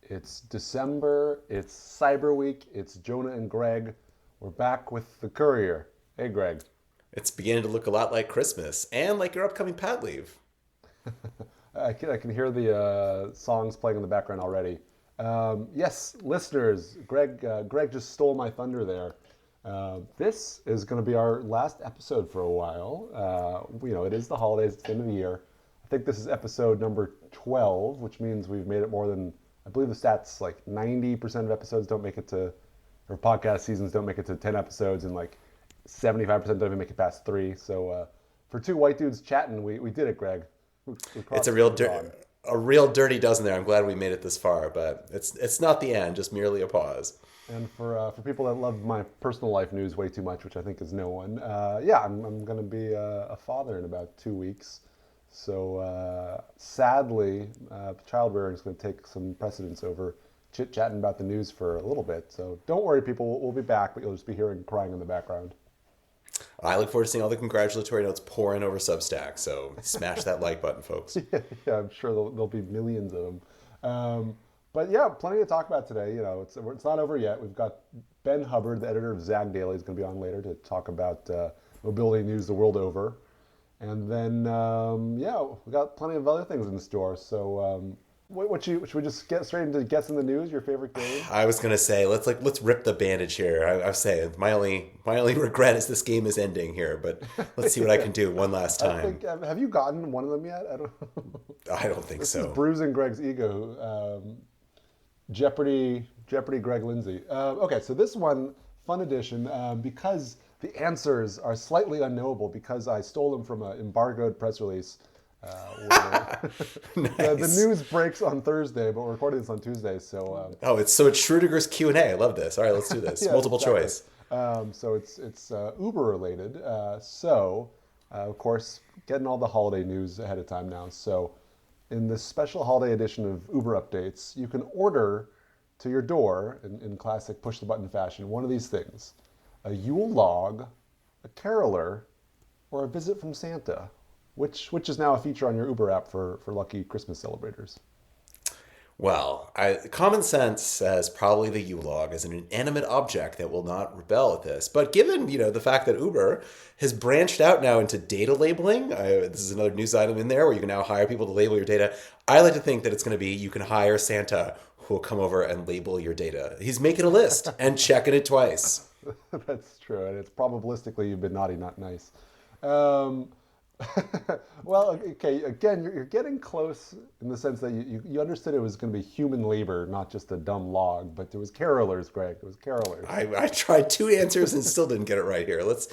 It's December, it's Cyber Week, it's Jonah and Greg. We're back with the Courier. Hey, Greg. It's beginning to look a lot like Christmas and like your upcoming pad leave. I can hear the songs playing in the background already. Yes, listeners, Greg just stole my thunder there. This is going to be our last episode for a while. It is the holidays, it's the end of the year. I think this is episode number 12, which means we've made it more than, I believe the stats, like 90% of episodes don't make it to, or podcast seasons don't make it to 10 episodes, and like 75% don't even make it past 3. So for two white dudes chatting, we did it, Greg. It's a real dirty dozen there. I'm glad we made it this far, but it's not the end, just merely a pause. And for people that love my personal life news way too much, which I think is no one, I'm going to be a father in about 2 weeks. So sadly, child rearing is going to take some precedence over chit-chatting about the news for a little bit. So don't worry, people, we'll be back, but you'll just be hearing crying in the background. I look forward to seeing all the congratulatory notes pouring over Substack. So smash that like button, folks. Yeah, I'm sure there'll be millions of them. But yeah, plenty to talk about today. You know, it's not over yet. We've got Ben Hubbard, the editor of Zag Daily, is going to be on later to talk about mobility news the world over. And then, we got plenty of other things in store. So, should we just get straight into Guess in the News, your favorite game? I was gonna say let's rip the bandage here. I was saying my only regret is this game is ending here, but let's see what I can do one last time. Have you gotten one of them yet? I don't think so. This is bruising Greg's ego. Jeopardy, Greg Lindsay. Okay, so this one, fun edition, because the answers are slightly unknowable because I stole them from an embargoed press release. Nice. The news breaks on Thursday, but we're recording this on Tuesday, so... it's Schrödinger's Q&A. I love this. All right, let's do this. Yeah, Multiple exactly. choice. So it's Uber related. Of course, getting all the holiday news ahead of time now. So in this special holiday edition of Uber Updates, you can order to your door, in classic push-the-button fashion, one of these things. A Yule log, a caroler, or a visit from Santa. Which is now a feature on your Uber app for lucky Christmas celebrators. Well, common sense says probably the Yule log is an inanimate object that will not rebel at this. But given the fact that Uber has branched out now into data labeling, this is another news item in there where you can now hire people to label your data. I like to think that it's going to be you can hire Santa who will come over and label your data. He's making a list and checking it twice. That's true, and it's probabilistically you've been naughty, not nice. Well, okay, again, you're getting close in the sense that you understood it was going to be human labor, not just a dumb log, but it was carolers, Greg. It was carolers. I tried 2 answers and still didn't get it right here. Let's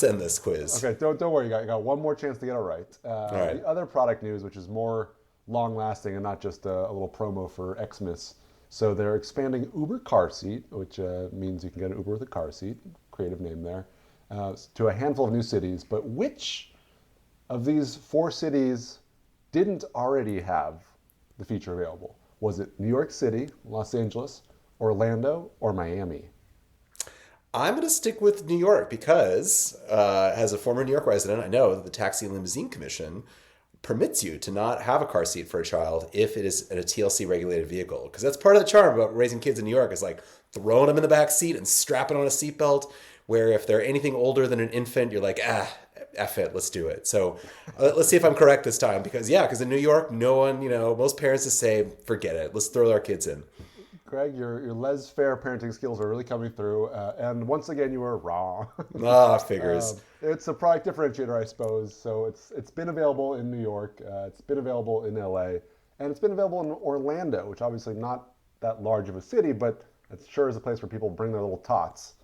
end this quiz. Okay, don't worry. You got one more chance to get it right. All right. The other product news, which is more long-lasting and not just a little promo for Xmas. So they're expanding Uber Car Seat, which means you can get an Uber with a car seat, creative name there, to a handful of new cities. But which of these 4 cities didn't already have the feature available? Was it New York City, Los Angeles, Orlando, or Miami? I'm going to stick with New York because, as a former New York resident, I know that the Taxi and Limousine Commission permits you to not have a car seat for a child if it is in a TLC regulated vehicle. Because that's part of the charm about raising kids in New York is like throwing them in the back seat and strapping on a seatbelt, where if they're anything older than an infant, you're like, F it, let's do it. So let's see if I'm correct this time. Because in New York, no one, most parents just say, forget it. Let's throw our kids in. Greg, your laissez-faire parenting skills are really coming through. And once again, you were wrong. Figures. It's a product differentiator, I suppose. So it's been available in New York. It's been available in LA. And it's been available in Orlando, which obviously not that large of a city, but it sure is a place where people bring their little tots.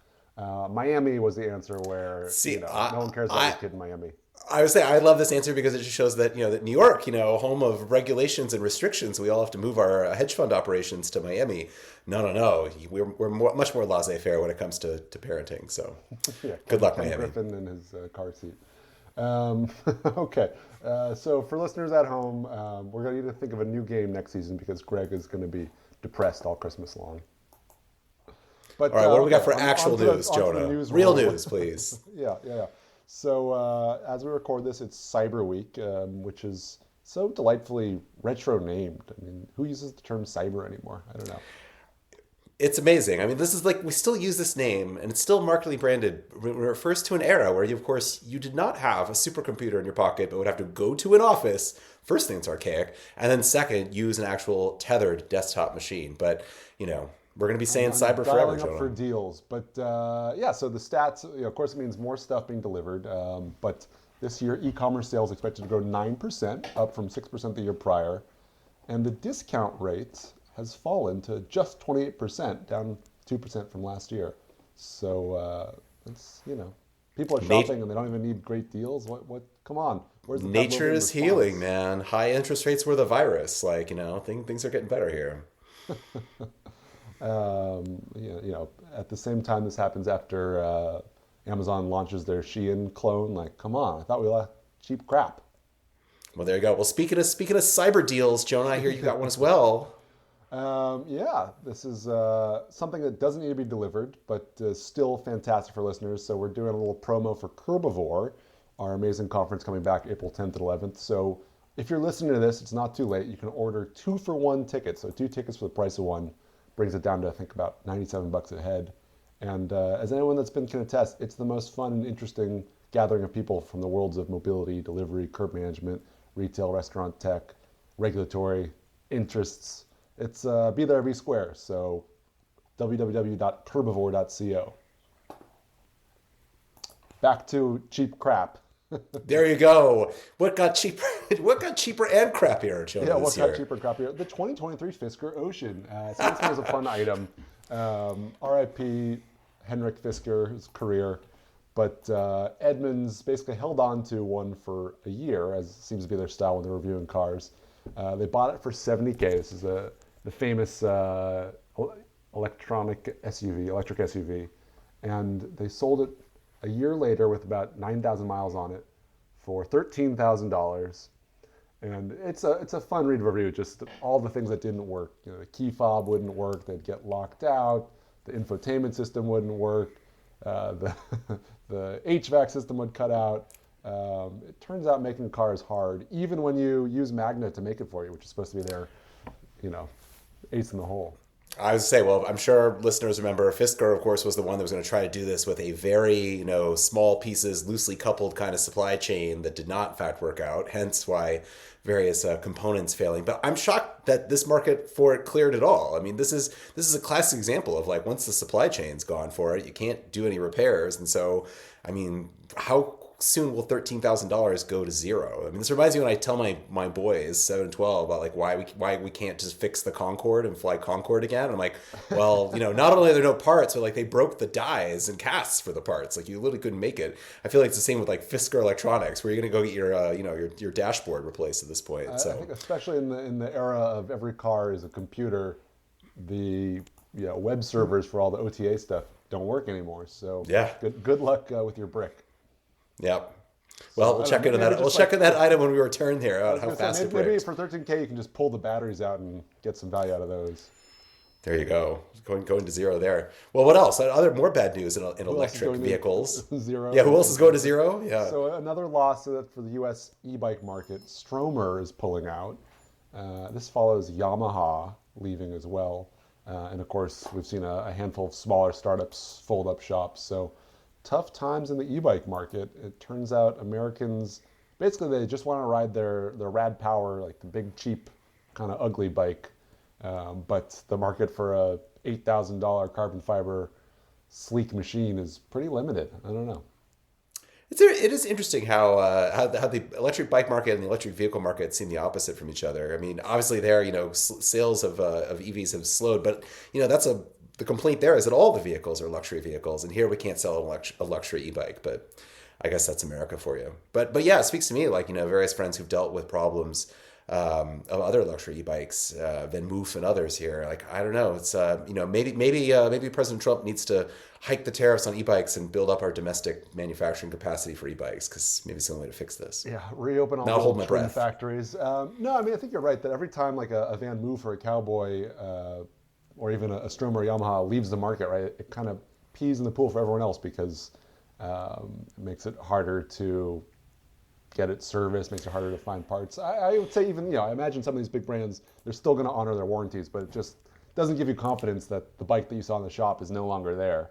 Miami was the answer where no one cares about your kid in Miami. I would say I love this answer because it just shows that, that New York, home of regulations and restrictions, we all have to move our hedge fund operations to Miami. No, no, no. We're much more laissez-faire when it comes to parenting. So Yeah, good luck, Ken Miami. Griffin in his car seat. Okay, so for listeners at home, we're going to need to think of a new game next season because Greg is going to be depressed all Christmas long. But All right, what do we got okay, for actual news, onto the Jonah? news Real world. news, please. Yeah. So as we record this, it's Cyber Week, which is so delightfully retro named. I mean, who uses the term cyber anymore? I don't know. It's amazing. I mean, this is like, we still use this name and it's still markedly branded. It refers to an era where, of course, you did not have a supercomputer in your pocket, but would have to go to an office. First thing, it's archaic. And then second, use an actual tethered desktop machine. But, we're going to be saying cyber forever, Dialing up for Jonah. deals. But yeah, so the stats, of course, it means more stuff being delivered. But this year, e-commerce sales expected to grow 9%, up from 6% the year prior. And the discount rate has fallen to just 28%, down 2% from last year. So it's, people are shopping and they don't even need great deals. What? Come on. Where's the Nature Pavlovian is response? healing, man. High interest rates were the virus. Like, things are getting better here. At the same time, this happens after Amazon launches their Shein clone. Like, come on, I thought we liked cheap crap. Well, there you go. Well, speaking of cyber deals, Jonah, I hear you got one as well. Yeah, this is something that doesn't need to be delivered, but still fantastic for listeners. So we're doing a little promo for Herbivore, our amazing conference coming back April 10th and 11th. So if you're listening to this, it's not too late. You can order 2-for-1 tickets. So 2 tickets for the price of 1. Brings it down to, I think, about $97 a head. And as anyone that's been can attest, it's the most fun and interesting gathering of people from the worlds of mobility, delivery, curb management, retail, restaurant tech, regulatory, interests. It's be there, be square. So www.herbivore.co. Back to cheap crap. There you go. What got cheaper? What got cheaper and crappier, Jonah, Yeah, this what year? got cheaper and crappier? The 2023 Fisker Ocean. So this one was a fun item. RIP Henrik Fisker's career. But Edmunds basically held on to one for a year, as seems to be their style when they're reviewing cars. They bought it for $70K. This is the famous electric SUV. And they sold it a year later with about 9,000 miles on it for $13,000. And it's a fun read review, just all the things that didn't work. The key fob wouldn't work, they'd get locked out, the infotainment system wouldn't work, the HVAC system would cut out. It turns out making cars hard, even when you use Magna to make it for you, which is supposed to be their, ace in the hole. I would say, well, I'm sure listeners remember Fisker, of course, was the one that was going to try to do this with a very, small pieces, loosely coupled kind of supply chain that did not, in fact, work out. Hence why various components failing. But I'm shocked that this market for it cleared at all. I mean, this is a classic example of like once the supply chain's gone for it, you can't do any repairs. And so, I mean, how soon will $13,000 go to zero? I mean, this reminds me when I tell my boys 7 and 12 about like why we can't just fix the Concorde and fly Concorde again. And I'm like, well, not only are there no parts, but like they broke the dies and casts for the parts. Like you literally couldn't make it. I feel like it's the same with like Fisker Electronics, where you're gonna go get your dashboard replaced at this point. I So think especially in the era of every car is a computer, the web servers for all the OTA stuff don't work anymore. So yeah, good luck with your brick. Yep. Well, we'll check into maybe that. We'll just check like- in that item when we return here I on was how gonna say, fast it maybe breaks. for $13K you can just pull the batteries out and get some value out of those. There you go. Going to zero there. Well, what else? Other more bad news in Who else is electric going to vehicles. zero? Yeah, who else is going to zero? Yeah. So another loss for the U.S. e-bike market. Stromer is pulling out. This follows Yamaha leaving as well. And of course, we've seen a handful of smaller startups fold up shops. So tough times in the e-bike market. It turns out Americans, basically they just want to ride their rad power, like the big, cheap, kind of ugly bike. But the market for a $8,000 carbon fiber sleek machine is pretty limited. I don't know. It is interesting how the electric bike market and the electric vehicle market seem the opposite from each other. I mean, obviously there, sales of EVs have slowed, but the complaint there is that all the vehicles are luxury vehicles, and here we can't sell a luxury e-bike. But I guess that's America for you. But yeah, it speaks to me like, various friends who've dealt with problems of other luxury e-bikes, Van Moof and others here. Like, I don't know. It's, maybe President Trump needs to hike the tariffs on e-bikes and build up our domestic manufacturing capacity for e-bikes, because maybe it's the only way to fix this. Yeah, reopen all Now the hold old my trim breath. factories. No, I mean, I think you're right that every time like a Van Moof or a Cowboy or even a Strom or a Yamaha leaves the market, right, it kind of pees in the pool for everyone else because it makes it harder to get it serviced, makes it harder to find parts. I would say even, I imagine some of these big brands, they're still going to honor their warranties, but it just doesn't give you confidence that the bike that you saw in the shop is no longer there.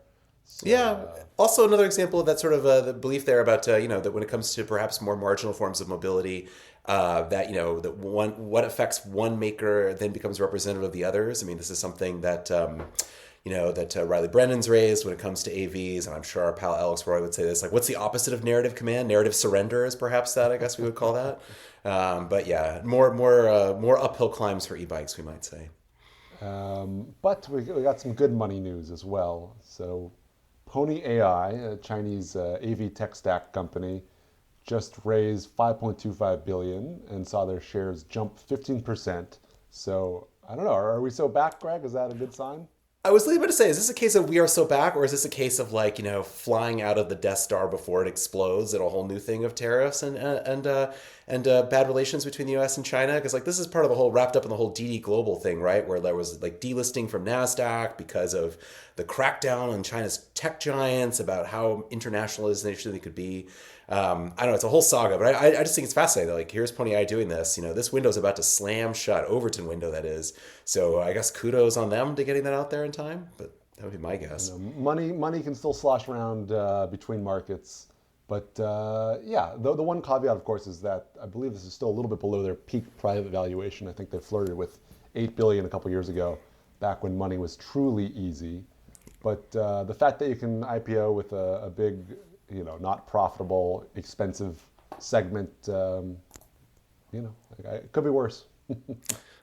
So, Yeah. Also, another example of that sort of the belief there about that when it comes to perhaps more marginal forms of mobility, that what affects one maker then becomes representative of the others. I mean, this is something that Riley Brennan's raised when it comes to AVs, and I'm sure our pal Alex Roy would say this. Like, what's the opposite of narrative command? Narrative surrender is perhaps that, I guess we would call that. But yeah, more uphill climbs for e-bikes, we might say. but we got some good money news as well. So Pony AI, a Chinese AV tech stack company, just raised 5.25 billion and saw their shares jump 15%. So I don't know. Are we so back, Greg? Is that a good sign? I was leaving to say, is this a case of we are so back, or is this a case of like flying out of the Death Star before it explodes and a whole new thing of tariffs and bad relations between the U.S. and China? Because like this is part of the whole wrapped up in the whole DD Global thing, right? Where there was like delisting from Nasdaq because of the crackdown on China's tech giants about how internationalization they could be. I don't know, it's a whole saga, but I just think it's fascinating. Like, here's Pony Eye doing this. This window's about to slam shut, Overton window, that is. So I guess kudos on them to getting that out there in time, but that would be my guess. Money can still slosh around between markets. But yeah, the one caveat, of course, is that I believe this is still a little bit below their peak private valuation. I think they flirted with 8 billion a couple years ago, back when money was truly easy. But the fact that you can IPO with a big, not profitable, expensive segment, it could be worse.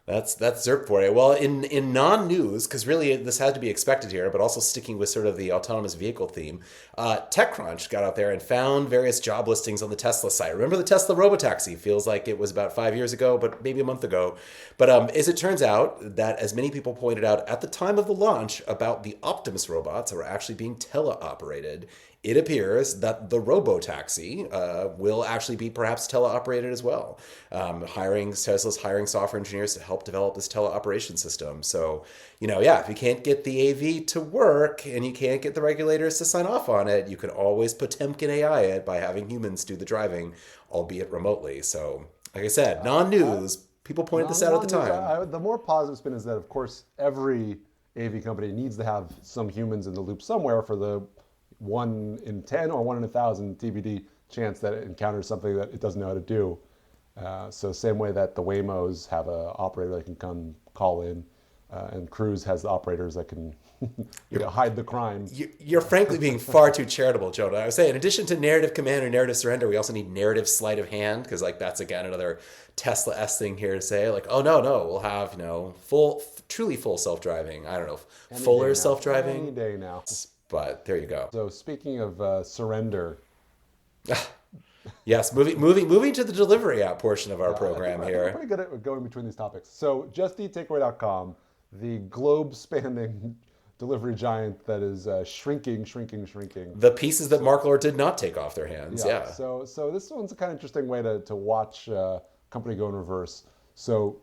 That's Zerp for you. Well, in non-news, because really this had to be expected here, but also sticking with sort of the autonomous vehicle theme, TechCrunch got out there and found various job listings on the Tesla site. Remember the Tesla Robotaxi? Feels like it was about 5 years ago, but maybe a month ago. But as it turns out, that as many people pointed out at the time of the launch about the Optimus robots that were actually being teleoperated, it appears that the Robotaxi will actually be perhaps teleoperated as well. Tesla's hiring software engineers to help develop this teleoperation system. So, if you can't get the AV to work and you can't get the regulators to sign off on it, you can always Potemkin AI it by having humans do the driving, albeit remotely. So, like I said, non-news, people pointed this out at the time. The more positive spin is that, of course, every AV company needs to have some humans in the loop somewhere for the 1 in 10 or 1 in 1,000 TBD chance that it encounters something that it doesn't know how to do. So same way that the Waymos have an operator that can come call in, and Cruise has the operators that can hide the crime. You're frankly being far too charitable, Jonah. I would say in addition to narrative command or narrative surrender, we also need narrative sleight of hand, because like that's again another Tesla-esque thing here to say like, oh no, we'll have truly full self-driving. I don't know, fuller self-driving. Any day now. But there you go. So speaking of surrender. Yes, moving to the delivery app portion of our program here. I'm pretty good at going between these topics. So JustEatTakeaway.com, the globe-spanning delivery giant that is shrinking. The pieces that Mark Lord did not take off their hands. Yeah. So this one's a kind of interesting way to watch a company go in reverse. So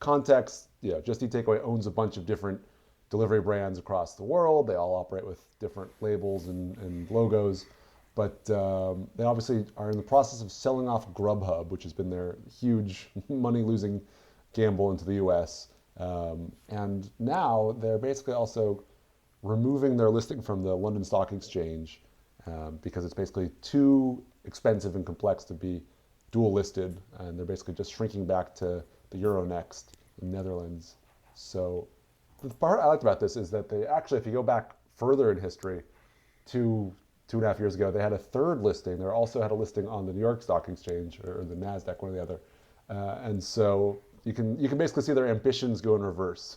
context, Just Eat Takeaway owns a bunch of different delivery brands across the world. They all operate with different labels and logos. But they obviously are in the process of selling off Grubhub, which has been their huge money-losing gamble into the US. And now they're basically also removing their listing from the London Stock Exchange because it's basically too expensive and complex to be dual listed. And they're basically just shrinking back to the Euronext in the Netherlands. So the part I liked about this is that they actually, if you go back further in history, 2.5 years ago, they had a third listing. They also had a listing on the New York Stock Exchange or the Nasdaq, one or the other. And so you can basically see their ambitions go in reverse.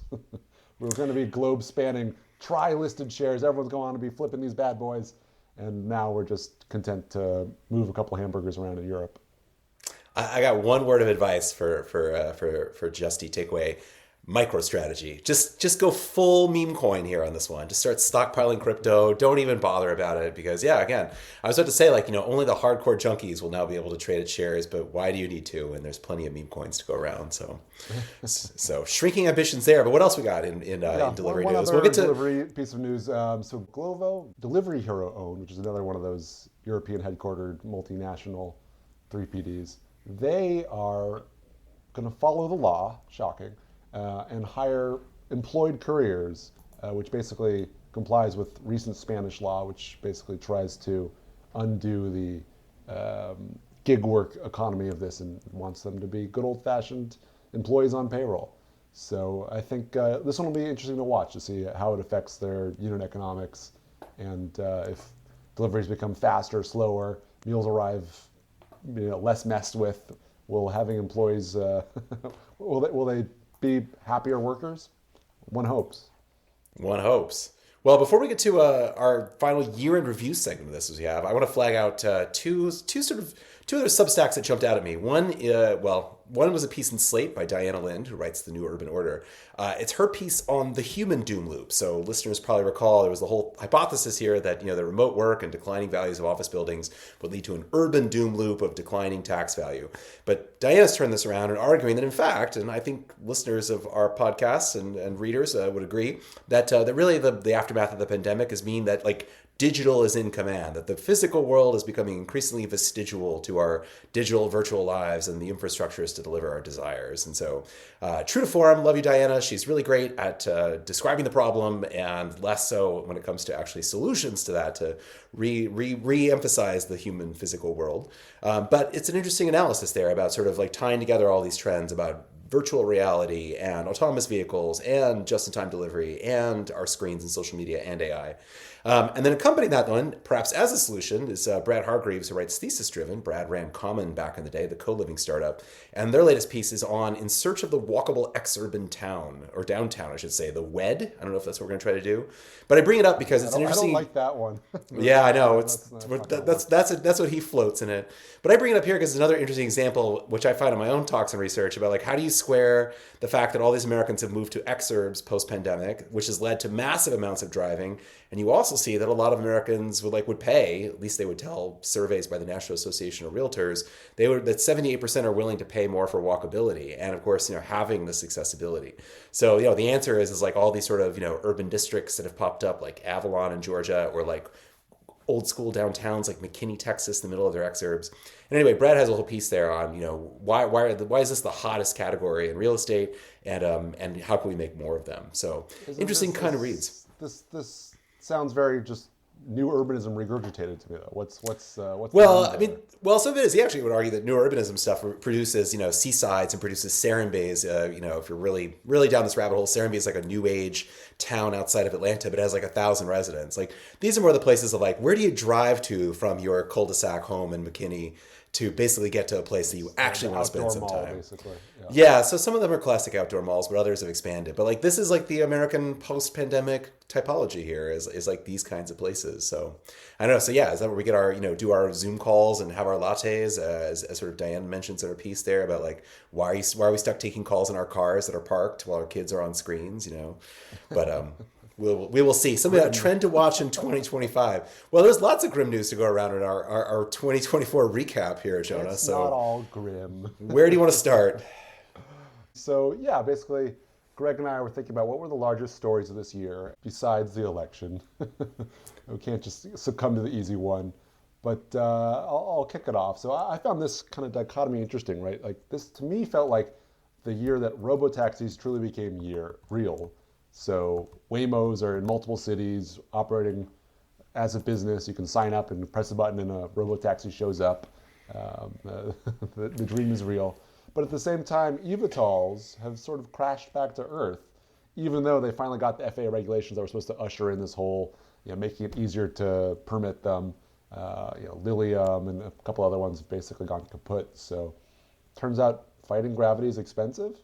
We're going to be globe-spanning, tri-listed shares. Everyone's going to be flipping these bad boys. and now we're just content to move a couple hamburgers around in Europe. I got one word of advice for Justy takeaway. MicroStrategy. Just go full meme coin here on this one. Just start stockpiling crypto. Don't even bother about it because yeah, again, I was about to say like, only the hardcore junkies will now be able to trade its shares, but why do you need to? And there's plenty of meme coins to go around. So shrinking ambitions there. But what else we got in delivery one news? Other We'll get to delivery piece of news. So Glovo, Delivery Hero owned, which is another one of those European headquartered multinational 3PDs. They are going to follow the law, shocking, and hire employed couriers, which basically complies with recent Spanish law, which basically tries to undo the gig work economy of this and wants them to be good old-fashioned employees on payroll. So I think this one will be interesting to watch to see how it affects their unit economics and if deliveries become faster, slower, meals arrive less messed with. Will having employees, will they be happier workers? One hopes. One hopes. Well, before we get to our final year-end review segment of this, as we have, I want to flag out two other Substacks that jumped out at me. One was a piece in Slate by Diana Lind, who writes The New Urban Order. It's her piece on the human doom loop. So listeners probably recall there was the whole hypothesis here that the remote work and declining values of office buildings would lead to an urban doom loop of declining tax value. But Diana's turned this around and arguing that in fact, and I think listeners of our podcasts and readers would agree, that really the aftermath of the pandemic is mean that like digital is in command, that the physical world is becoming increasingly vestigial to our digital virtual lives and the infrastructures to deliver our desires. And so true to form, love you, Diana. She's really great at describing the problem and less so when it comes to actually solutions to that, to re-emphasize the human physical world. But it's an interesting analysis there about sort of like tying together all these trends about virtual reality and autonomous vehicles and just-in-time delivery and our screens and social media and AI. And then accompanying that one, perhaps as a solution, is Brad Hargreaves, who writes Thesis Driven. Brad ran Common back in the day, the co-living startup. And their latest piece is on In Search of the Walkable Exurban Town, or Downtown, I should say, the WED. I don't know if that's what we're going to try to do. But I bring it up because it's an interesting... I don't like that one. Yeah, I know. That's what he floats in it. But I bring it up here because it's another interesting example, which I find in my own talks and research about like how do you square the fact that all these Americans have moved to exurbs post-pandemic, which has led to massive amounts of driving. And you also see that a lot of Americans would pay, at least they would tell surveys by the National Association of Realtors, that 78% are willing to pay more for walkability. And of course, having this accessibility. So, the answer is like all these sort of, urban districts that have popped up like Avalon in Georgia or like old school downtowns like McKinney, Texas, in the middle of their exurbs. And anyway, Brad has a whole piece there on, why is this the hottest category in real estate and how can we make more of them? So interesting kind of reads. This sounds very just new urbanism regurgitated to me though. What's some of it is he actually would argue that new urbanism stuff produces, seasides and produces Serenbays. If you're really, really down this rabbit hole, Serenbay is like a new age town outside of Atlanta, but it has like 1,000 residents. Like these are more the places of like, where do you drive to from your cul-de-sac home in McKinney to basically get to a place that you actually want to spend some time. Basically. Yeah, so some of them are classic outdoor malls, but others have expanded. But like this is like the American post-pandemic typology here is like these kinds of places. So I don't know. So yeah, is that where we get our, do our Zoom calls and have our lattes, as sort of Diane mentions in her piece there about like why are we stuck taking calls in our cars that are parked while our kids are on screens, But we will see. Something about trend to watch in 2025. Well, there's lots of grim news to go around in our 2024 recap here, Jonah. It's not all grim. Where do you want to start? So yeah, basically, Greg and I were thinking about what were the largest stories of this year besides the election. We can't just succumb to the easy one. But I'll kick it off. So I found this kind of dichotomy interesting, right? Like this to me felt like the year that robotaxis truly became real. So Waymos are in multiple cities operating as a business. You can sign up and press a button and a robotaxi shows up. The dream is real. But at the same time, eVTOLs have sort of crashed back to Earth, even though they finally got the FAA regulations that were supposed to usher in this whole, making it easier to permit them. Lilium and a couple other ones have basically gone kaput. So turns out fighting gravity is expensive.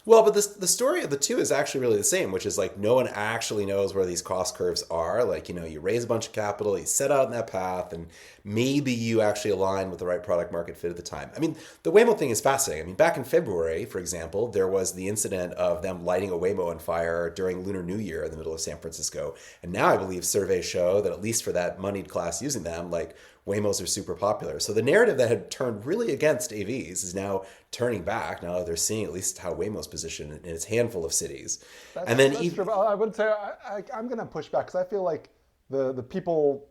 Well, but the story of the two is actually really the same, which is like no one actually knows where these cost curves are. Like, you raise a bunch of capital, you set out in that path, and maybe you actually align with the right product market fit at the time. I mean, the Waymo thing is fascinating. I mean, back in February, for example, there was the incident of them lighting a Waymo on fire during Lunar New Year in the middle of San Francisco. And now I believe surveys show that at least for that moneyed class using them, like Waymos are super popular. So the narrative that had turned really against AVs is now turning back. Now that they're seeing at least how Waymo's positioned in its handful of cities. And then That's true. But I would say I'm going to push back because I feel like the people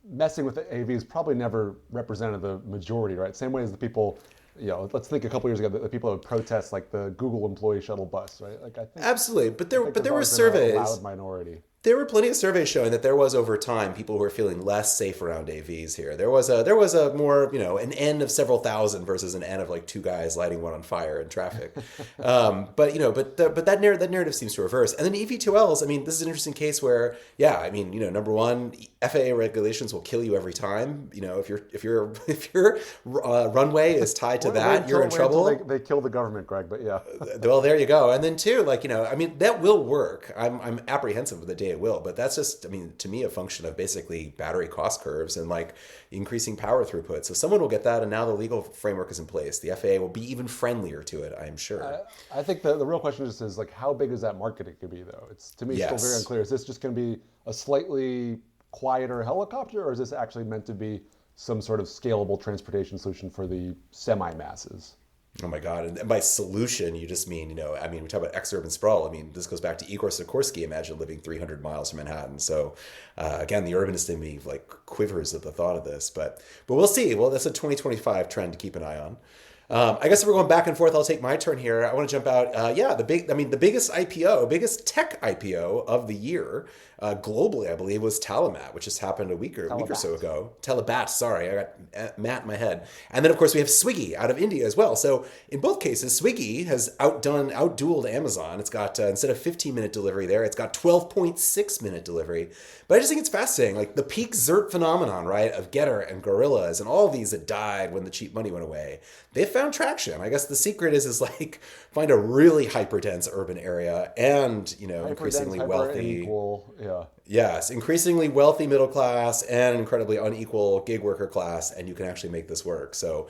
messing with the AVs probably never represented the majority, right? Same way as the people, let's think a couple years ago, the people that would protest like the Google employee shuttle bus, right? Like I think absolutely, but there were always been surveys. a loud minority. There were plenty of surveys showing that there was over time people who were feeling less safe around AVs here. There was a more, an N of several thousand versus an N of like two guys lighting one on fire in traffic. But that narrative seems to reverse. And then EV2Ls, I mean, this is an interesting case where, number one, FAA regulations will kill you every time. If your runway is tied to that, you're in trouble. They kill the government, Greg. But yeah. Well, there you go. And then two, that will work. I'm apprehensive of the day it will, but that's just, to me, a function of basically battery cost curves and like increasing power throughput. So someone will get that, and now the legal framework is in place. The FAA will be even friendlier to it, I'm sure. I think the real question just is like, how big is that market it could be, though? It's to me still very unclear. Is this just going to be a slightly quieter helicopter, or is this actually meant to be some sort of scalable transportation solution for the semi-masses? Oh my God. And by solution, you just mean, we talk about exurban sprawl. This goes back to Igor Sikorsky. Imagine living 300 miles from Manhattan. So again, the urbanist in me like quivers at the thought of this, but we'll see. Well, that's a 2025 trend to keep an eye on. I guess if we're going back and forth, I'll take my turn here. I want to jump out. The biggest tech IPO of the year globally, I believe, was Talabat, which just happened a week or so ago. Talabat, sorry, I got Matt in my head. And then, of course, we have Swiggy out of India as well. So in both cases, Swiggy has outdueled Amazon. It's got, instead of 15-minute delivery there, it's got 12.6-minute delivery. But I just think it's fascinating, like the peak Zert phenomenon, right, of Getter and Gorillas and all of these that died when the cheap money went away. They found traction. I guess the secret is like find a really hyperdense urban area and, increasingly wealthy. Unequal, yeah. Yes, increasingly wealthy middle class and incredibly unequal gig worker class, and you can actually make this work. So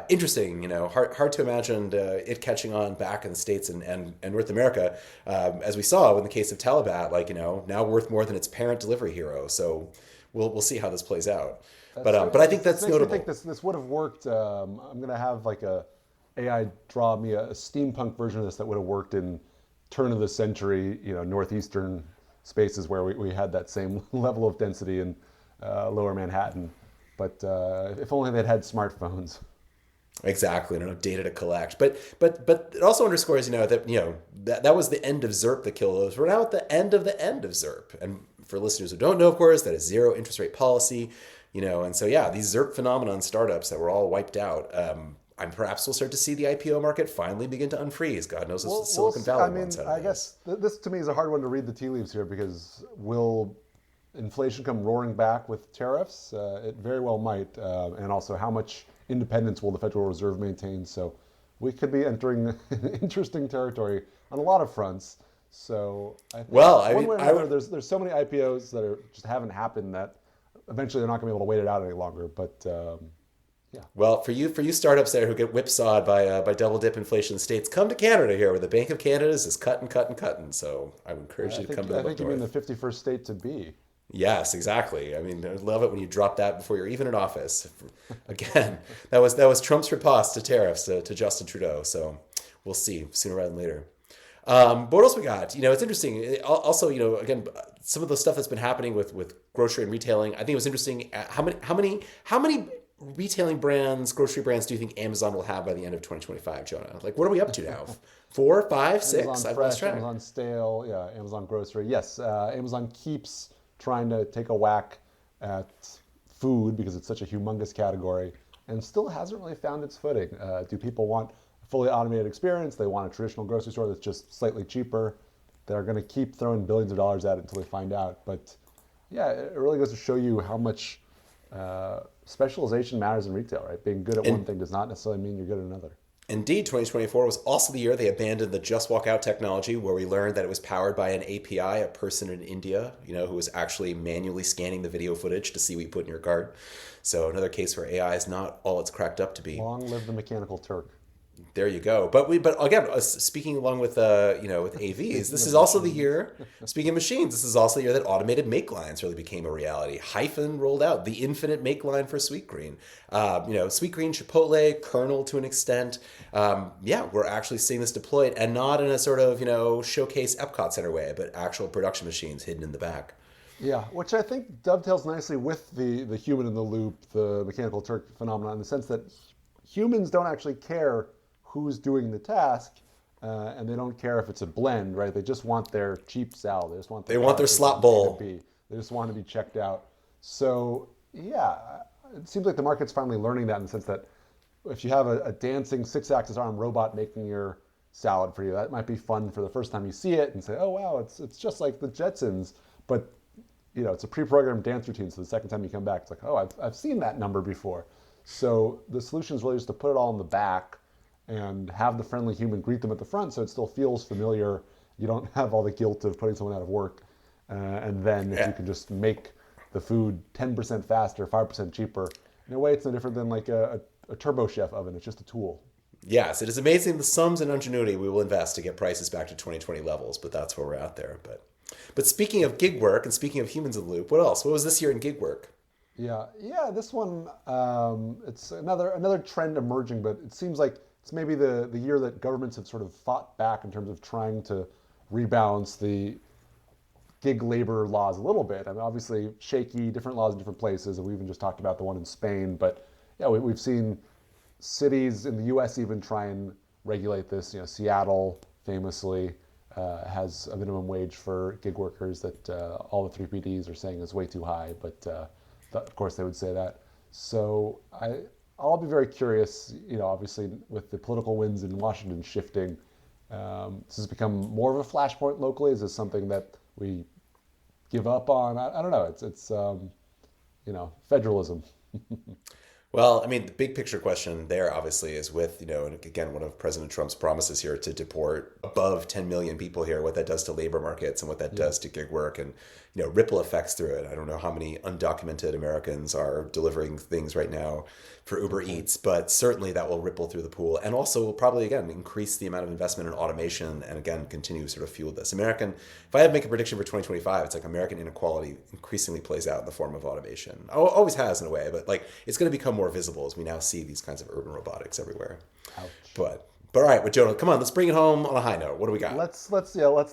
interesting, hard to imagine it catching on back in the States and North America, as we saw in the case of Talabat, now worth more than its parent delivery hero. So we'll see how this plays out. But I think that's notable. I think this would have worked. I'm going to have like a AI draw me a steampunk version of this that would have worked in turn of the century, northeastern spaces where we had that same level of density in lower Manhattan. But if only they'd had smartphones. Exactly, no data to collect. But it also underscores, that was the end of ZERP that killed us. We're now at the end of ZERP. And for listeners who don't know, of course, that is zero interest rate policy. And so, these ZERP phenomenon startups that were all wiped out, and perhaps we'll start to see the IPO market finally begin to unfreeze. God knows what Silicon Valley wants out of I guess this to me is a hard one to read the tea leaves here, because will inflation come roaring back with tariffs? It very well might. And also, how much independence will the Federal Reserve maintain? So we could be entering interesting territory on a lot of fronts. So I think one way or another, there's so many IPOs that just haven't happened that eventually they're not going to be able to wait it out any longer. But yeah. Well, for you startups there who get whipsawed by double dip inflation states, come to Canada here, where the Bank of Canada is cutting. So I would encourage you to come to the I think you mean the 51st state to be. Yes, exactly. I love it when you drop that before you're even in office. Again, that was Trump's riposte to tariffs to Justin Trudeau. So we'll see sooner rather than later. But what else we got? It's interesting. Also, again, some of the stuff that's been happening with grocery and retailing. I think it was interesting. How many retailing brands, grocery brands, do you think Amazon will have by the end of 2025, Jonah? Like, what are we up to now? 4, 5, 6? Amazon Fresh, Amazon Stale, Amazon Grocery. Yes, Amazon keeps trying to take a whack at food because it's such a humongous category and still hasn't really found its footing. Do people want a fully automated experience? They want a traditional grocery store that's just slightly cheaper. They're going to keep throwing billions of dollars at it until they find out. But yeah, it really goes to show you how much specialization matters in retail, right? Being good at one thing does not necessarily mean you're good at another. Indeed, 2024 was also the year they abandoned the Just Walk Out technology, where we learned that it was powered by an API, a person in India, who was actually manually scanning the video footage to see what you put in your cart. So another case where AI is not all it's cracked up to be. Long live the mechanical Turk. There you go. But again, speaking along with with AVs, this is also the year. Speaking of machines, this is also the year that automated make lines really became a reality. Hyphen rolled out the infinite make line for Sweetgreen. Sweetgreen, Chipotle, Kernel to an extent. We're actually seeing this deployed, and not in a sort of showcase Epcot Center way, but actual production machines hidden in the back. Yeah, which I think dovetails nicely with the human in the loop, the mechanical Turk phenomenon, in the sense that humans don't actually care who's doing the task, and they don't care if it's a blend, right? They just want their cheap salad. They just want their slop bowl. They just want to be checked out. So yeah, it seems like the market's finally learning that, in the sense that if you have a dancing 6-axis arm robot making your salad for you, that might be fun for the first time you see it and say, oh wow, it's just like the Jetsons, but it's a pre-programmed dance routine. So the second time you come back, it's like, oh, I've seen that number before. So the solution is really just to put it all in the back and have the friendly human greet them at the front, so it still feels familiar. You don't have all the guilt of putting someone out of work. And then if you can just make the food 10% faster, 5% cheaper, in a way it's no different than like a Turbo Chef oven. It's just a tool. Yes, it is amazing the sums and ingenuity we will invest to get prices back to 2020 levels, but that's where we're at there. But speaking of gig work and speaking of humans in the loop, what else? What was this year in gig work? Yeah, this one, it's another trend emerging, but it seems like it's maybe the year that governments have sort of fought back in terms of trying to rebalance the gig labor laws a little bit. I mean, obviously shaky, different laws in different places, and we even just talked about the one in Spain. But yeah, we've seen cities in the U.S. even try and regulate this. Seattle famously has a minimum wage for gig workers that all the 3PDs are saying is way too high, but of course they would say that. So I'll be very curious, obviously with the political winds in Washington shifting, this has become more of a flashpoint locally. Is this something that we give up on? I don't know. It's federalism. Well, I mean, the big picture question there obviously is with, and again, one of President Trump's promises here to deport above 10 million people here, what that does to labor markets and what that does to gig work and, ripple effects through it. I don't know how many undocumented Americans are delivering things right now for Uber Eats, but certainly that will ripple through the pool and also will probably, again, increase the amount of investment in automation and, again, continue to sort of fuel this. If I had to make a prediction for 2025, it's like American inequality increasingly plays out in the form of automation. Always has in a way, but like it's going to become more visible as we now see these kinds of urban robotics everywhere. Ouch. But all right, but Jonah, come on, let's bring it home on a high note. What do we got? Let's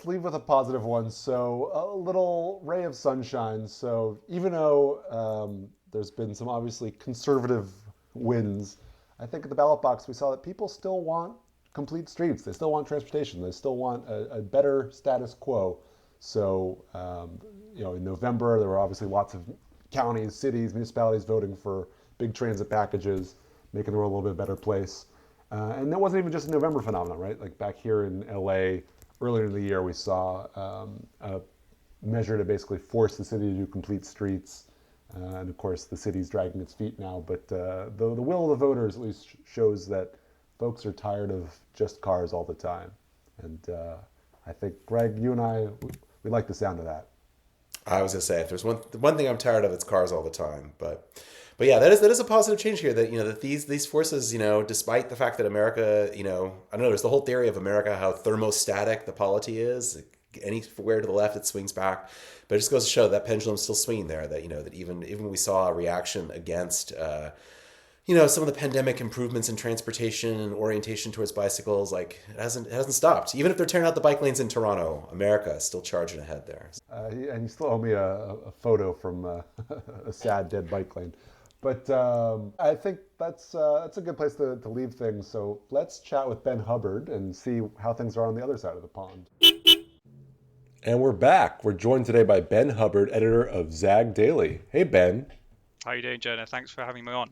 leave with a positive one. So a little ray of sunshine. So even though there's been some obviously conservative wins, I think at the ballot box we saw that people still want complete streets. They still want transportation. They still want a better status quo. So in November there were obviously lots of counties, cities, municipalities voting for big transit packages, making the world a little bit better place. And that wasn't even just a November phenomenon, right? Like back here in LA, earlier in the year, we saw a measure to basically force the city to do complete streets. And of course, the city's dragging its feet now. But the will of the voters at least shows that folks are tired of just cars all the time. And I think, Greg, you and I, we like the sound of that. I was going to say, if there's one thing I'm tired of, it's cars all the time. But yeah, that is a positive change here. That that these forces, despite the fact that America, I don't know, there's the whole theory of America how thermostatic the polity is. Anywhere to the left, it swings back. But it just goes to show that pendulum's still swinging there. That that even when we saw a reaction against some of the pandemic improvements in transportation and orientation towards bicycles, like it hasn't stopped. Even if they're tearing out the bike lanes in Toronto, America is still charging ahead there. And you still owe me a photo from a sad dead bike lane. But I think that's a good place to leave things. So let's chat with Ben Hubbard and see how things are on the other side of the pond. And we're back. We're joined today by Ben Hubbard, editor of Zag Daily. Hey, Ben. How are you doing, Jonah? Thanks for having me on.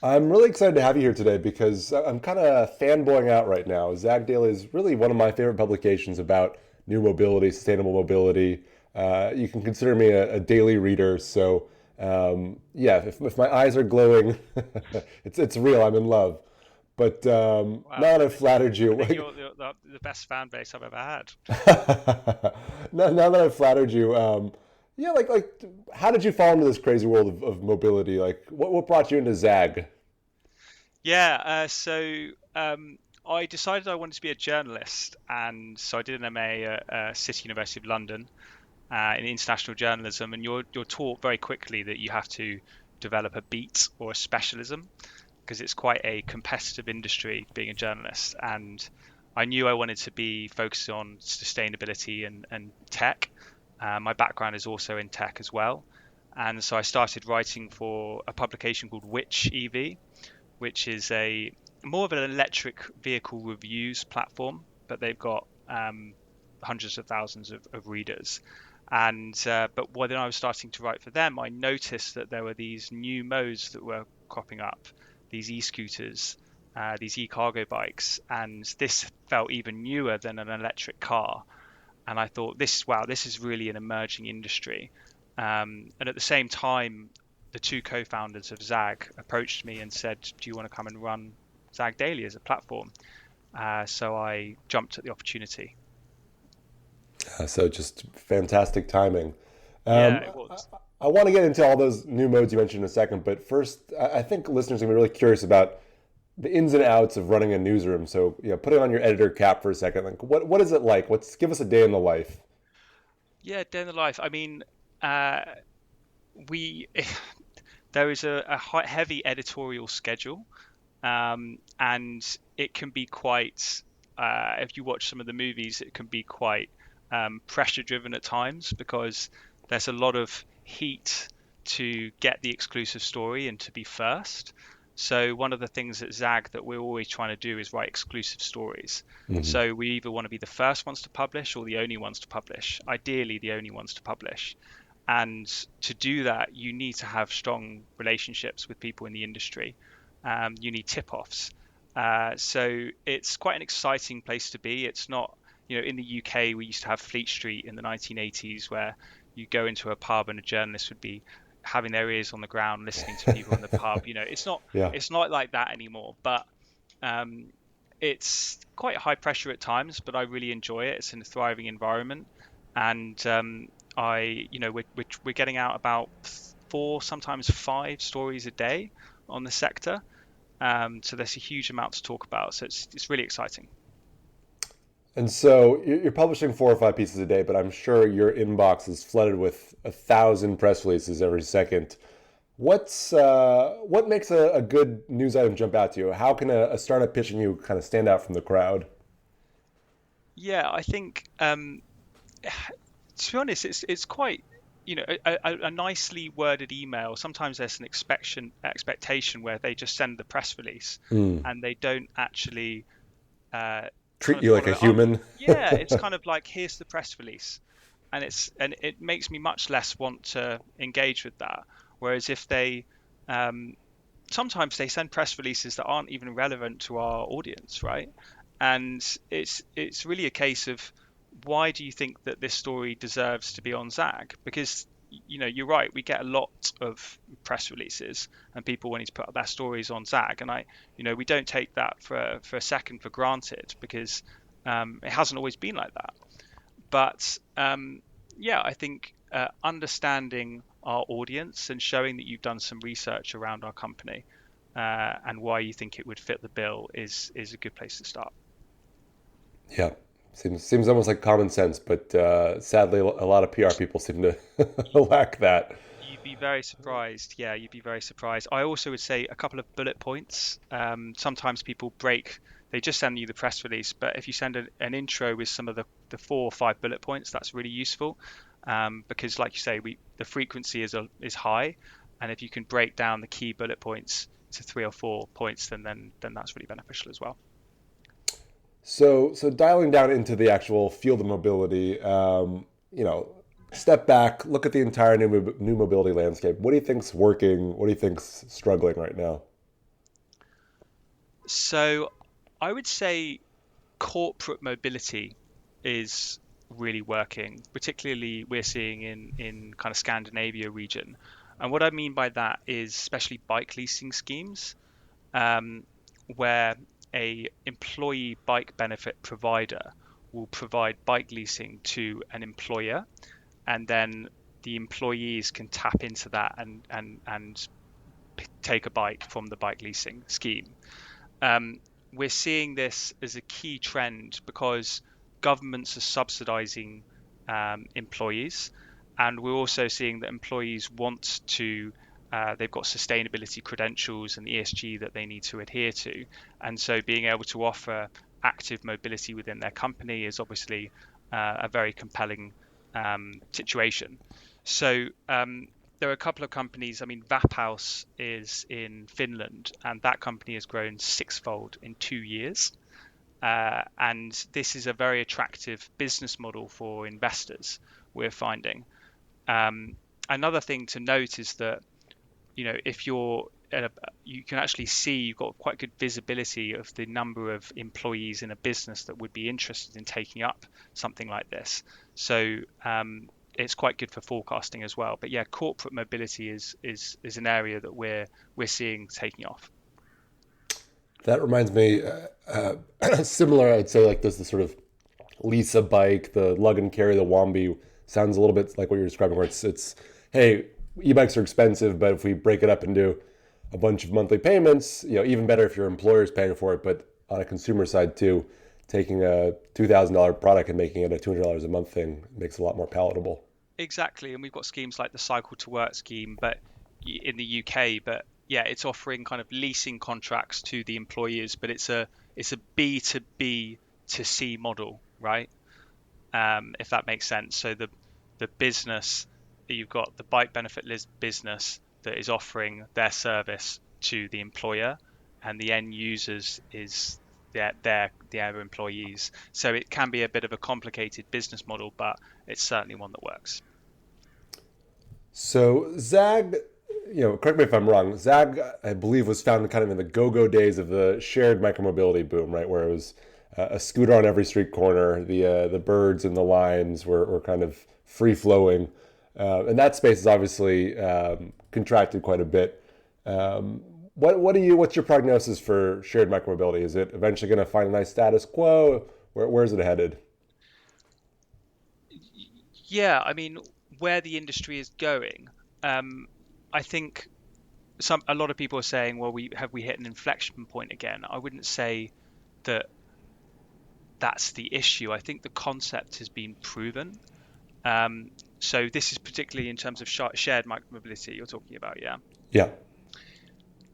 I'm really excited to have you here today because I'm kind of fanboying out right now. Zag Daily is really one of my favorite publications about new mobility, sustainable mobility. You can consider me a daily reader. So if my eyes are glowing, it's real. I'm in love. But Wow, now that I've flattered I you, think you're the best fan base I've ever had. now that I've flattered you, yeah, how did you fall into this crazy world of mobility? Like, what brought you into Zag? Yeah, I decided I wanted to be a journalist, and so I did an MA at City University of London in international journalism. And you're taught very quickly that you have to develop a beat or a specialism because it's quite a competitive industry being a journalist. And I knew I wanted to be focused on sustainability and tech. My background is also in tech as well. And so I started writing for a publication called Which EV, which is a more of an electric vehicle reviews platform, but they've got hundreds of thousands of readers. And but when I was starting to write for them, I noticed that there were these new modes that were cropping up, these e-scooters, these e-cargo bikes, and this felt even newer than an electric car. And I thought, this is really an emerging industry. And at the same time, the two co-founders of Zag approached me and said, "Do you want to come and run Zag Daily as a platform?" So I jumped at the opportunity. So just fantastic timing. Yeah, Um, it I, was. I want to get into all those new modes you mentioned in a second, but first, I think listeners are gonna be really curious about the ins and outs of running a newsroom. So, putting on your editor cap for a second, like what is it like? Give us a day in the life. Yeah, day in the life. I mean, uh, we there is a heavy editorial schedule, and it can be quite. If you watch some of the movies, it can be quite pressure driven at times because there's a lot of heat to get the exclusive story and to be first. So one of the things at Zag that we're always trying to do is write exclusive stories. Hmm. So we either want to be the first ones to publish or the only ones to publish, ideally the only ones to publish. And to do that, you need to have strong relationships with people in the industry. You need tip-offs. So it's quite an exciting place to be. It's not, in the UK, we used to have Fleet Street in the 1980s where you go into a pub and a journalist would be having their ears on the ground, listening to people in the pub. Yeah. It's not like that anymore. But um, it's quite high pressure at times, but I really enjoy it. It's in a thriving environment, and we're getting out about four, sometimes five stories a day on the sector. So there's a huge amount to talk about. So it's really exciting. And so you're publishing 4 or 5 pieces a day, but I'm sure your inbox is flooded with 1,000 press releases every second. What makes a good news item jump out to you? How can a startup pitching you kind of stand out from the crowd? Yeah, I think to be honest, it's quite a nicely worded email. Sometimes there's an expectation where they just send the press release Mm. and they don't actually kind Treat of you like follow a it up. human. Yeah, it's kind of like here's the press release, and it makes me much less want to engage with that. Whereas if they sometimes they send press releases that aren't even relevant to our audience, right? And it's really a case of why do you think that this story deserves to be on Zag? Because you're right, we get a lot of press releases and people wanting to put up their stories on Zag, and we don't take that for a second for granted because it hasn't always been like that. But yeah, I think understanding our audience and showing that you've done some research around our company and why you think it would fit the bill is a good place to start. Yeah, seems almost like common sense, but sadly, a lot of PR people seem to lack that. You'd be very surprised. Yeah, you'd be very surprised. I also would say a couple of bullet points. Sometimes people they just send you the press release, but if you send an intro with some of the 4 or 5 bullet points, that's really useful. Because like you say, the frequency is high, and if you can break down the key bullet points to 3 or 4 points, then that's really beneficial as well. So dialing down into the actual field of mobility, step back, look at the entire new mobility landscape. What do you think's working? What do you think's struggling right now? So I would say corporate mobility is really working, particularly we're seeing in kind of Scandinavia region. And what I mean by that is especially bike leasing schemes. Um, where a employee bike benefit provider will provide bike leasing to an employer, and then the employees can tap into that and take a bike from the bike leasing scheme. We're seeing this as a key trend because governments are subsidizing employees, and we're also seeing that employees want to they've got sustainability credentials and ESG that they need to adhere to, and so being able to offer active mobility within their company is obviously a very compelling situation. So there are a couple of companies. I mean, Vaphouse is in Finland, and that company has grown sixfold in 2 years. And this is a very attractive business model for investors, we're finding. Another thing to note is that, if you can actually see you've got quite good visibility of the number of employees in a business that would be interested in taking up something like this. So it's quite good for forecasting as well. But yeah, corporate mobility is an area that we're seeing taking off. That reminds me, similar, I'd say, like this, the sort of lease a bike, the lug and carry, the Wambi sounds a little bit like what you're describing, where it's hey, e-bikes are expensive, but if we break it up into a bunch of monthly payments, even better if your employer is paying for it. But on a consumer side too, taking a $2,000 product and making it a $200 a month thing makes it a lot more palatable. Exactly, and we've got schemes like the Cycle to Work scheme, but in the UK, but yeah, it's offering kind of leasing contracts to the employers, but it's a B to B to C model, right? If that makes sense. So the business, you've got the bike benefit business that is offering their service to the employer, and the end users is their employees. So it can be a bit of a complicated business model, but it's certainly one that works. So Zag, correct me if I'm wrong, Zag, I believe, was founded kind of in the go-go days of the shared micromobility boom, right? Where it was a scooter on every street corner. The birds and the limes were kind of free-flowing. And that space has obviously contracted quite a bit. What's your prognosis for shared micromobility? Is it eventually going to find a nice status quo? Where's it headed? Yeah, I mean, where the industry is going, I think a lot of people are saying, well, we hit an inflection point again. I wouldn't say that that's the issue. I think the concept has been proven. So this is particularly in terms of shared micromobility you're talking about, yeah? Yeah.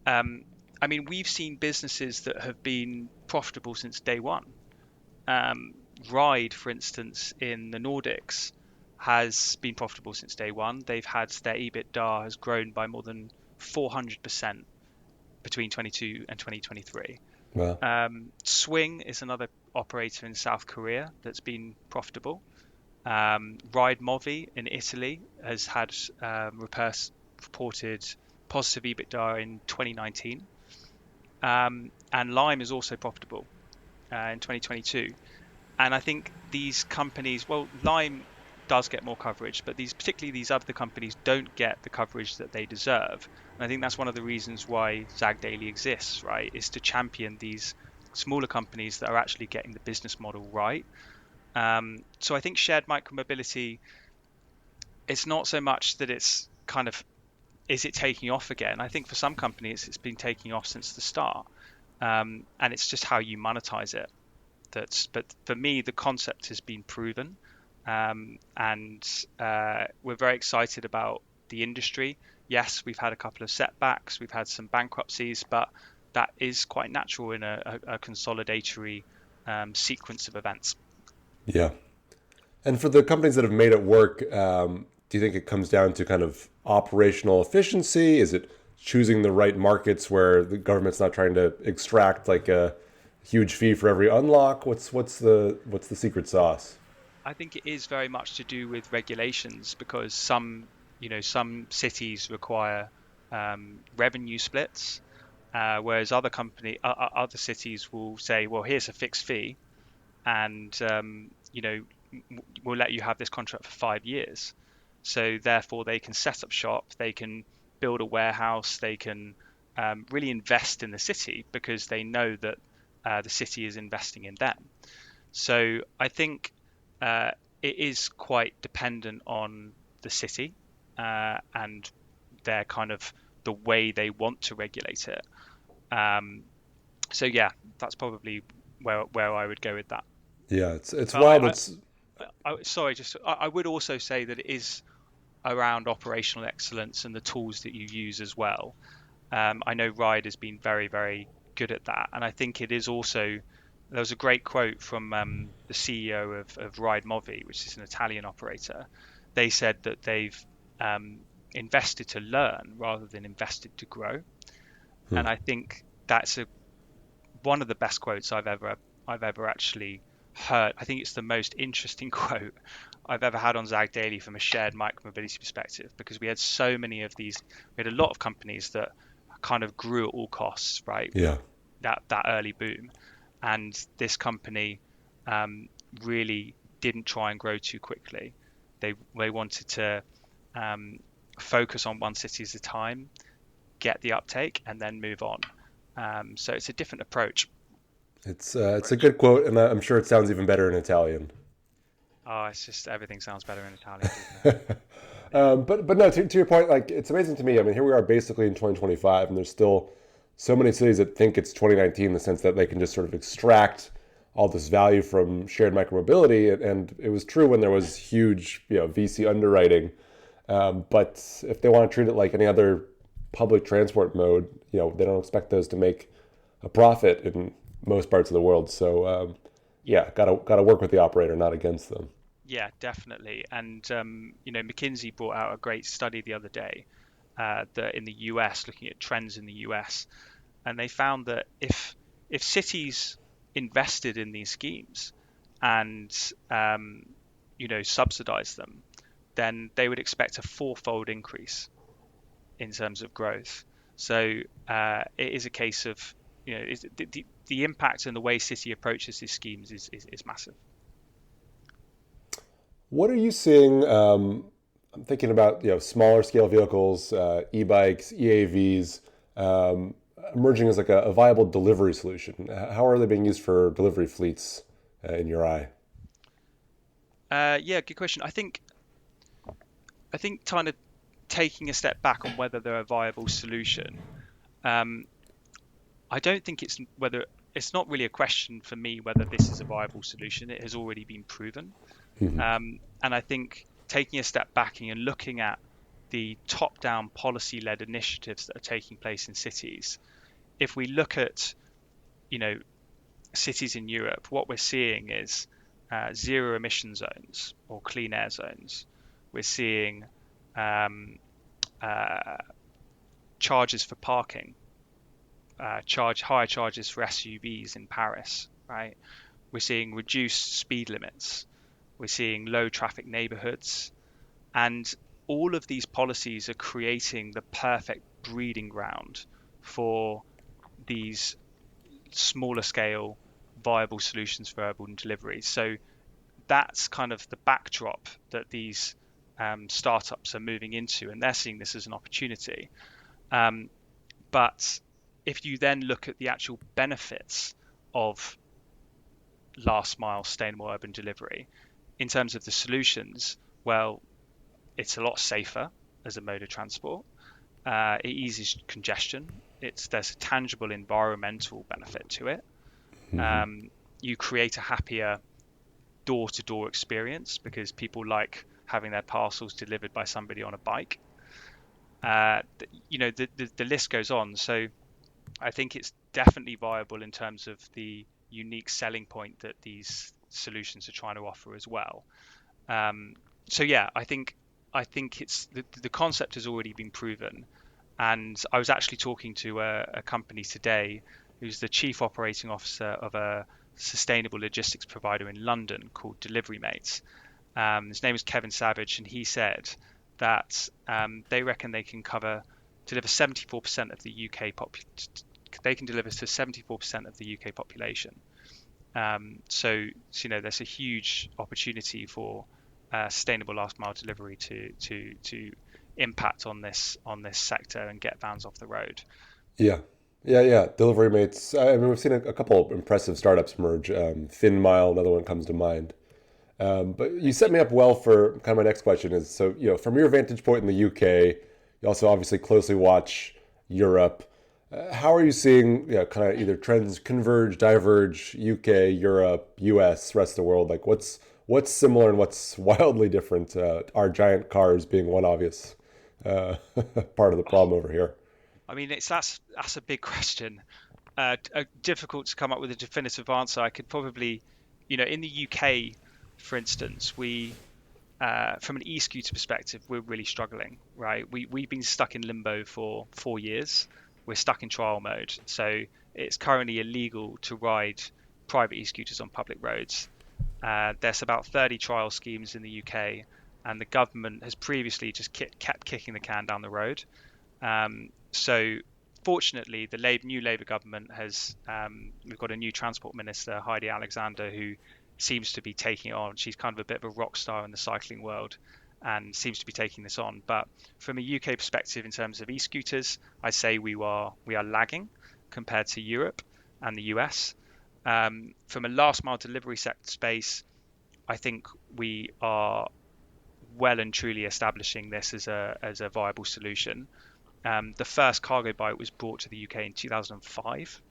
I mean, we've seen businesses that have been profitable since day one. Ride, for instance, in the Nordics has been profitable since day one. They've had their EBITDA has grown by more than 400% between 22 and 2023. Wow. Swing is another operator in South Korea that's been profitable. Ride Movi in Italy has had reported positive EBITDA in 2019. And Lime is also profitable in 2022. And I think these companies, well, Lime does get more coverage, but particularly these other companies don't get the coverage that they deserve. And I think that's one of the reasons why Zag Daily exists, right? Is to champion these smaller companies that are actually getting the business model right. So I think shared micromobility, it's not so much that it's kind of, is it taking off again? I think for some companies, it's been taking off since the start. And it's just how you monetize it. But for me, the concept has been proven. And we're very excited about the industry. Yes, we've had a couple of setbacks. We've had some bankruptcies, but that is quite natural in a consolidatory sequence of events. Yeah. And for the companies that have made it work, do you think it comes down to kind of operational efficiency? Is it choosing the right markets where the government's not trying to extract like a huge fee for every unlock? What's the secret sauce? I think it is very much to do with regulations, because some cities require revenue splits, whereas other cities will say, well, here's a fixed fee, and we'll let you have this contract for 5 years. So therefore they can set up shop, they can build a warehouse, they can really invest in the city because they know that the city is investing in them. So I think it is quite dependent on the city and their kind of the way they want to regulate it. So yeah, that's probably where I would go with that. Yeah, it's wild. I, sorry, I would also say that it is around operational excellence and the tools that you use as well. I know Ride has been very, very good at that, and I think it is also. There was a great quote from the CEO of Ride Movi, which is an Italian operator. They said that they've invested to learn rather than invested to grow, and I think that's one of the best quotes I've ever actually heard. I think it's the most interesting quote I've ever had on Zag Daily from a shared micromobility perspective, because we had so many of these. We had a lot of companies that kind of grew at all costs, right? Yeah. That early boom, and this company really didn't try and grow too quickly. They wanted to focus on one city at a time, get the uptake, and then move on. So it's a different approach. It's a good quote, and I'm sure it sounds even better in Italian. Oh, it's just everything sounds better in Italian, doesn't it? But no, to your point, like it's amazing to me. I mean, here we are basically in 2025, and there's still so many cities that think it's 2019 in the sense that they can just sort of extract all this value from shared micromobility. And it was true when there was huge, VC underwriting. But if they want to treat it like any other public transport mode, they don't expect those to make a profit in most parts of the world. So yeah, gotta work with the operator, not against them. Yeah, definitely. And McKinsey brought out a great study the other day that in the US, looking at trends in the US, and they found that if cities invested in these schemes and subsidize them, then they would expect a fourfold increase in terms of growth. So it is a case of the impact and the way city approaches these schemes is massive. What are you seeing? I'm thinking about smaller scale vehicles, e-bikes, EAVs, emerging as like a viable delivery solution. How are they being used for delivery fleets in your eye? Yeah, good question. I think kind of taking a step back on whether they're a viable solution. I don't think it's not really a question for me whether this is a viable solution. It has already been proven. And I think taking a step back and looking at the top-down policy-led initiatives that are taking place in cities, if we look at, cities in Europe, what we're seeing is zero emission zones or clean air zones. We're seeing charges for parking, higher charges for SUVs in Paris, right? We're seeing reduced speed limits. We're seeing low traffic neighborhoods, and all of these policies are creating the perfect breeding ground for these smaller scale viable solutions for urban delivery. So that's kind of the backdrop that these startups are moving into, and they're seeing this as an opportunity. But if you then look at the actual benefits of last mile sustainable urban delivery, in terms of the solutions, well, it's a lot safer as a mode of transport. It eases congestion. There's a tangible environmental benefit to it. You create a happier door-to-door experience because people like having their parcels delivered by somebody on a bike. The list goes on. So I think it's definitely viable in terms of the unique selling point that these solutions are trying to offer as well. So yeah, I think it's the concept has already been proven. And I was actually talking to a company today who's the chief operating officer of a sustainable logistics provider in London called Delivery Mates. His name is Kevin Savage, and he said that they reckon they can deliver 74% of the UK they can deliver to 74% of the UK population. So there's a huge opportunity for sustainable last mile delivery to impact on this sector and get vans off the road. Yeah. Yeah. Delivery mates. I mean, we've seen a couple of impressive startups emerge. FinMile, another one comes to mind. But you set me up well for kind of my next question is, so, from your vantage point in the UK, you also obviously closely watch Europe. How are you seeing, kind of either trends converge, diverge, UK, Europe, US, rest of the world? Like what's similar and what's wildly different? Our giant cars being one obvious uh, part of the problem over here. I mean, that's a big question. Difficult to come up with a definitive answer. I could probably, in the UK, for instance, from an e-scooter perspective, we're really struggling, right? We've been stuck in limbo for 4 years. We're stuck in trial mode, so it's currently illegal to ride private e-scooters on public roads. There's about 30 trial schemes in the UK, and the government has previously just kept kicking the can down the road. So fortunately, the new Labour government we've got a new transport minister, Heidi Alexander, who seems to be taking it on. She's kind of a bit of a rock star in the cycling world and seems to be taking this on. But from a UK perspective, in terms of e-scooters, I say we are lagging compared to Europe and the US. From a last mile delivery sector space, I think we are well and truly establishing this as a viable solution. The first cargo bike was brought to the UK in 2005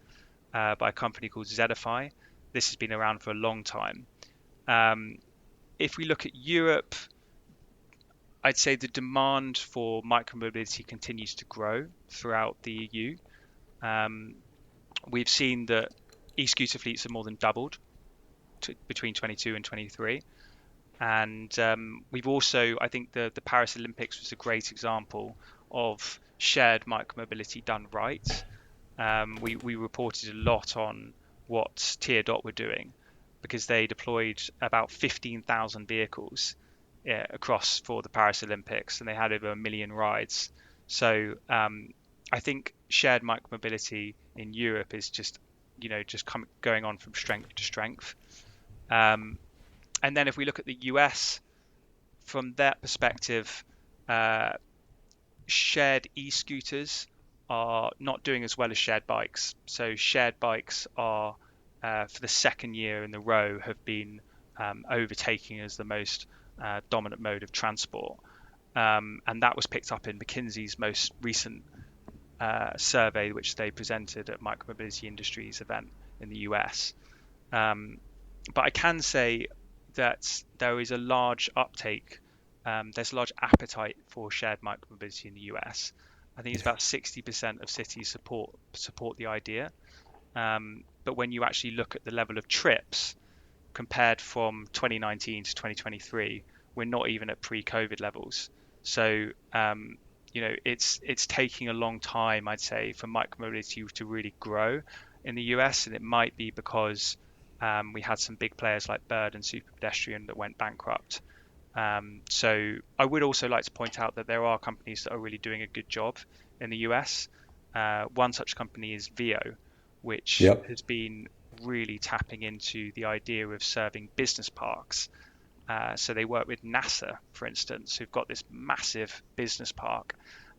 by a company called Zedify. This has been around for a long time. If we look at Europe, I'd say the demand for micromobility continues to grow throughout the EU. We've seen that e-scooter fleets have more than doubled between 22 and 23. And we've also, I think the Paris Olympics was a great example of shared micromobility done right. We reported a lot on what Teardot were doing because they deployed about 15,000 vehicles across for the Paris Olympics, and they had over 1 million rides. So I think shared micromobility in Europe is just going on from strength to strength. And then if we look at the US, from that perspective, shared e-scooters are not doing as well as shared bikes. So shared bikes are, for the second year in a row, have been overtaking as the most dominant mode of transport. And that was picked up in McKinsey's most recent survey, which they presented at Micromobility Industries event in the US. But I can say that there is a large uptake. There's a large appetite for shared micromobility in the US. I think it's about 60% of cities support the idea. But when you actually look at the level of trips compared from 2019 to 2023, we're not even at pre-COVID levels. So it's taking a long time, I'd say, for micromobility to really grow in the US, and it might be because we had some big players like Bird and Super Pedestrian that went bankrupt. So I would also like to point out that there are companies that are really doing a good job in the US. One such company is Vio, which Yep. has been really tapping into the idea of serving business parks. So they work with NASA, for instance, who've got this massive business park,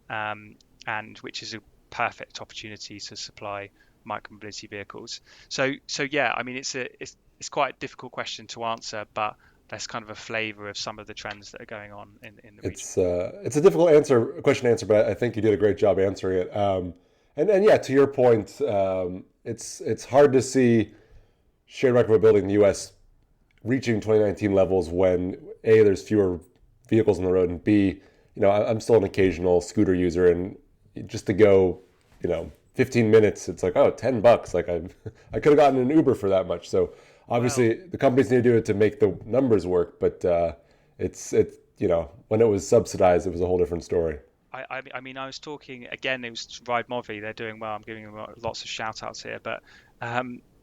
and which is a perfect opportunity to supply micromobility vehicles. So yeah, I mean, it's quite a difficult question to answer, but that's kind of a flavor of some of the trends that are going on in the region. It's a difficult question to answer, but I think you did a great job answering it. And yeah, to your point, it's hard to see shared micromobility in the U.S. reaching 2019 levels when A, there's fewer vehicles on the road, and B, I'm still an occasional scooter user, and just to go, 15 minutes, it's like, oh, $10. Like I could have gotten an Uber for that much. So obviously Wow. the companies need to do it to make the numbers work, but it's when it was subsidized, it was a whole different story. I mean, I was talking again. It was Ride Movi. They're doing well. I'm giving them lots of shout outs here, but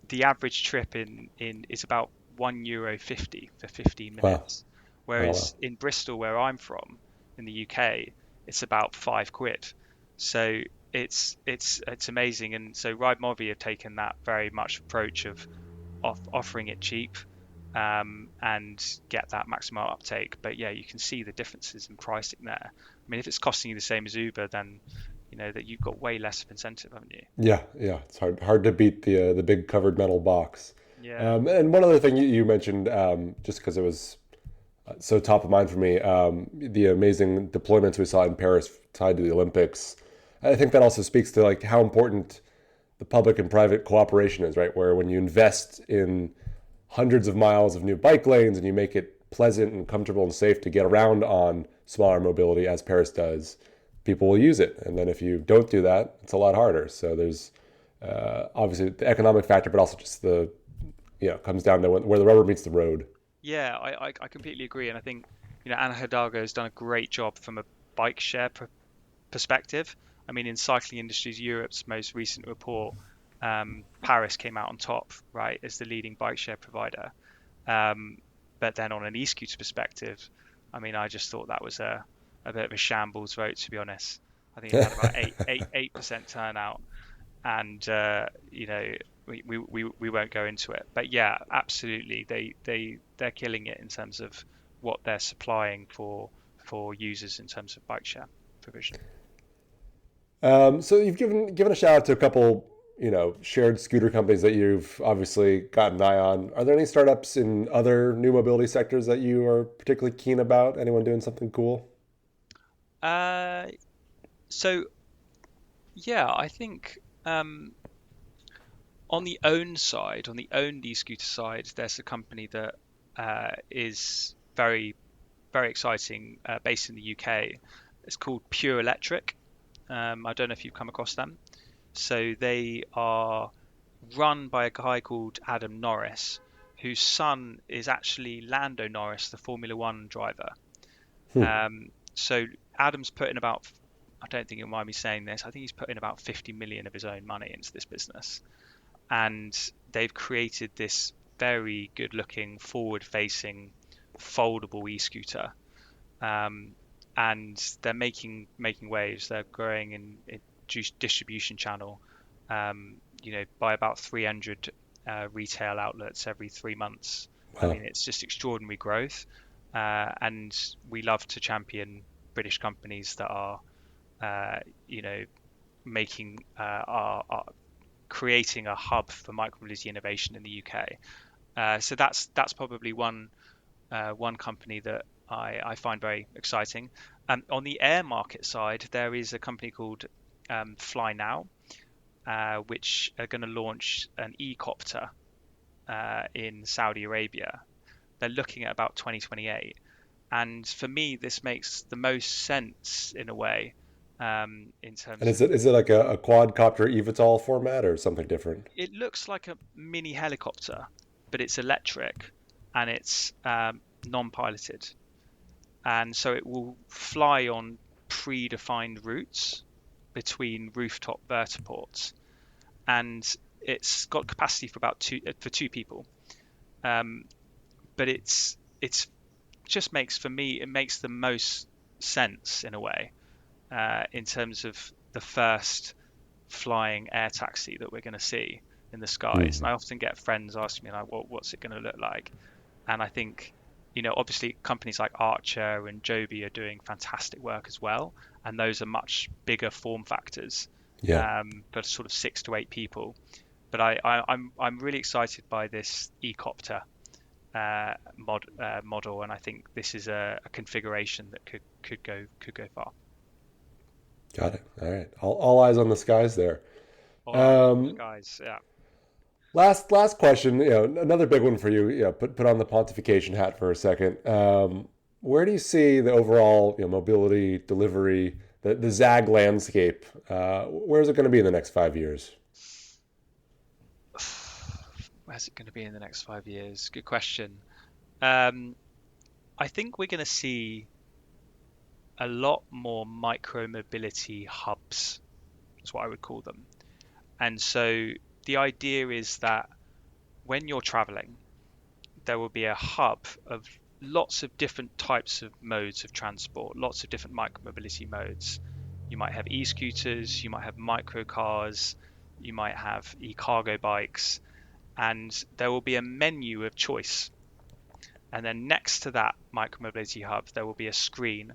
the average trip in is about €1.50 for 15 Wow. minutes, Oh, wow. whereas in Bristol, where I'm from, in the UK, it's about £5. So it's amazing, and so Ride Movi have taken that very much approach of offering it cheap, and get that maximum uptake. But yeah, you can see the differences in pricing there. I mean, if it's costing you the same as Uber, then that you've got way less of incentive, haven't you? Yeah, yeah, it's hard to beat the big covered metal box. Yeah. And one other thing you mentioned, just because it was so top of mind for me, the amazing deployments we saw in Paris tied to the Olympics. I think that also speaks to like how important the public and private cooperation is, right? Where when you invest in hundreds of miles of new bike lanes and you make it pleasant and comfortable and safe to get around on smaller mobility, as Paris does, people will use it. And then if you don't do that, it's a lot harder. So there's obviously the economic factor, but also just it comes down to where the rubber meets the road. Yeah, I completely agree, and I think Anna Hidalgo has done a great job from a bike share perspective. I mean, in Cycling Industries Europe's most recent report, Paris came out on top, right, as the leading bike share provider. But then on an e-scooter perspective, I mean, I just thought that was a bit of a shambles vote, to be honest. I think it had about 8% turnout, and we won't go into it. But yeah, absolutely, they're killing it in terms of what they're supplying for users in terms of bike share provision. So you've given a shout out to a couple, shared scooter companies that you've obviously got an eye on. Are there any startups in other new mobility sectors that you are particularly keen about? Anyone doing something cool? So yeah, I think on the owned e-scooter side, there's a company that is very, very exciting, based in the UK. It's called Pure Electric. I don't know if you've come across them. So they are run by a guy called Adam Norris, whose son is actually Lando Norris, the Formula One driver. So Adam's put in about, I don't think you'll mind me saying this, I think he's put in about 50 million of his own money into this business. And they've created this very good looking, forward facing, foldable e-scooter. And they're making waves. They're growing in distribution channel, by about 300 retail outlets every 3 months. Wow. I mean, it's just extraordinary growth. And we love to champion British companies that are, making are creating a hub for micromobility innovation in the UK. So that's probably one company that I find very exciting. On the air market side, there is a company called Fly Now, which are going to launch an e-copter in Saudi Arabia. They're looking at about 2028. And for me, this makes the most sense in a way, in terms And is it like a quadcopter eVTOL format or something different? It looks like a mini helicopter, but it's electric and it's non-piloted. And so it will fly on predefined routes between rooftop vertiports. And it's got capacity for about two people. But it's just makes, for me, it makes the most sense in a way, in terms of the first flying air taxi that we're going to see in the skies. And I often get friends asking me like, what's it going to look like? And I think, obviously companies like Archer and Joby are doing fantastic work as well, and those are much bigger form factors, but sort of 6 to 8 people. But I'm really excited by this e-copter model, and I think this is a configuration that could go far. Got it. All right. All eyes on the skies there. Guys, yeah. Last question. Another big one for you. Put on the pontification hat for a second. Where do you see the overall mobility delivery, the ZAG landscape? Where is it going to be in the next 5 years? Where's it going to be in the next 5 years? Good question. I think we're going to see a lot more micro mobility hubs. That's what I would call them. And so the idea is that when you're traveling, there will be a hub of lots of different types of modes of transport, lots of different micromobility modes. You might have e-scooters, you might have microcars, you might have e-cargo bikes, and there will be a menu of choice. And then next to that micromobility hub, there will be a screen.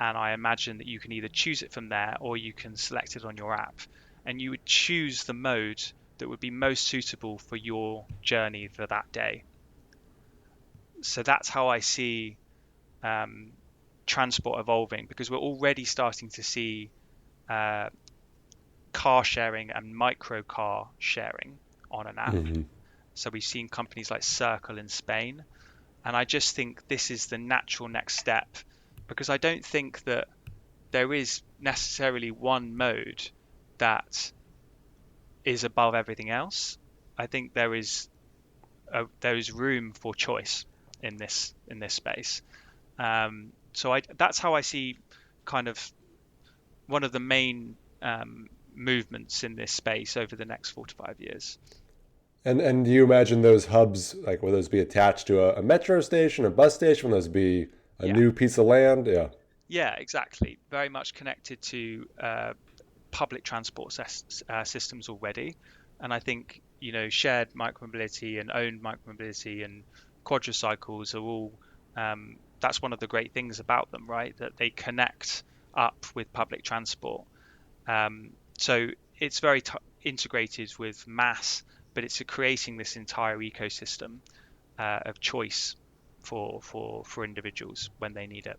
and I imagine that you can either choose it from there or you can select it on your app, and you would choose the mode that would be most suitable for your journey for that day. So that's how I see transport evolving, because we're already starting to see car sharing and micro car sharing on an app. So we've seen companies like Circle in Spain, and I just think this is the natural next step, because I don't think that there is necessarily one mode that is above everything else. I think there is room for choice in this space. So that's how I see kind of one of the main movements in this space over the next 4 to 5 years. And do you imagine those hubs, like, will those be attached to a metro station, a bus station? Will those be a Yeah. new piece of land? Yeah. Yeah, exactly. Very much connected to public transport systems already. And I think, shared micromobility and owned micromobility and quadricycles are all, that's one of the great things about them, right? That they connect up with public transport. So it's very integrated with mass, but it's creating this entire ecosystem of choice for individuals when they need it.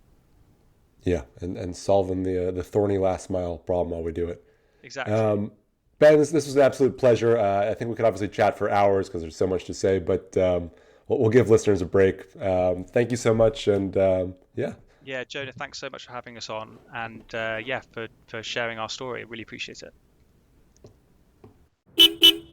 Yeah, and solving the thorny last mile problem while we do it. Exactly. Ben, this was an absolute pleasure. I think we could obviously chat for hours because there's so much to say, but we'll give listeners a break. Thank you so much, and yeah. Yeah, Jonah, thanks so much for having us on, and for sharing our story. Really appreciate it.